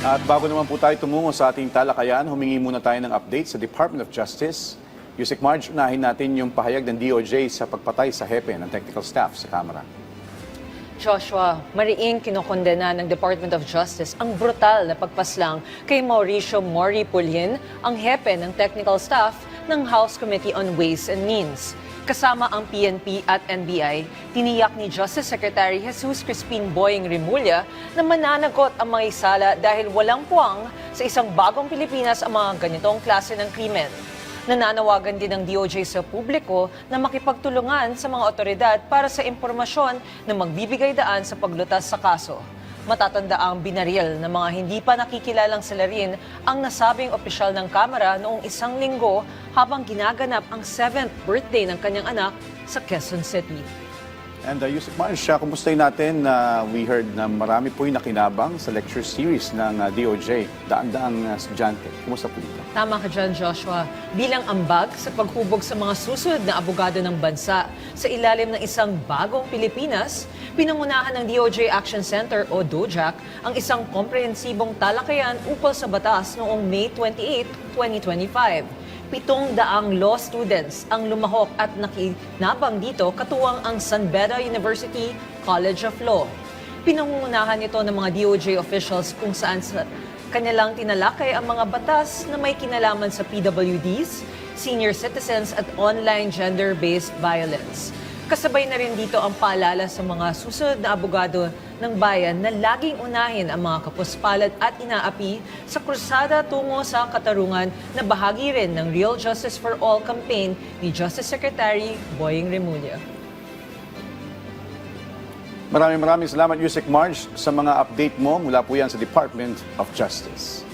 At bago naman po tayo tumungo sa ating talakayan, humingi muna tayo ng update sa Department of Justice. Yusek Marge, unahin natin yung pahayag ng DOJ sa pagpatay sa hepe ng technical staff sa Kamara. Joshua, mariing kinokondena ng Department of Justice ang brutal na pagpaslang kay Mauricio Mori Pulhin, ang hepe ng technical staff ng House Committee on Ways and Means. Kasama ang PNP at NBI, tiniyak ni Justice Secretary Jesus Crispin Boying Remulla na mananagot ang mga isala dahil walang puwang sa isang bagong Pilipinas ang mga ganitong klase ng krimen. Nananawagan din ng DOJ sa publiko na makipagtulungan sa mga otoridad para sa impormasyon na magbibigay daan sa paglutas sa kaso. Matatanda ang binaril ng mga hindi pa nakikilalang salarin ang nasabing opisyal ng Kamara noong isang linggo habang ginaganap ang 7th birthday ng kanyang anak sa Quezon City. And Yusek Marge, kumustahin natin na we heard na marami po yung nakinabang sa lecture series ng DOJ, daan-daang estudyante. Kumusta po dito? Tama ka dyan, Joshua. Bilang ambag sa paghubog sa mga susunod na abogado ng bansa sa ilalim ng isang bagong Pilipinas, pinangunahan ng DOJ Action Center o DOJAC ang isang komprehensibong talakayan ukol sa batas noong May 28, 2025. 700 law students ang lumahok at nakinabang dito katuwang ang San Beda University College of Law. Pinangungunahan ito ng mga DOJ officials kung saan kanilang tinalakay ang mga batas na may kinalaman sa PWDs, senior citizens at online gender-based violence. Kasabay na rin dito ang paalala sa mga susunod na abogado ng bayan na laging unahin ang mga kapuspalad at inaapi sa krusada tungo sa katarungan na bahagi rin ng Real Justice for All campaign ni Justice Secretary Boying Remulla. Maraming salamat, Yusek Marge, sa mga update mo mula po yan sa Department of Justice.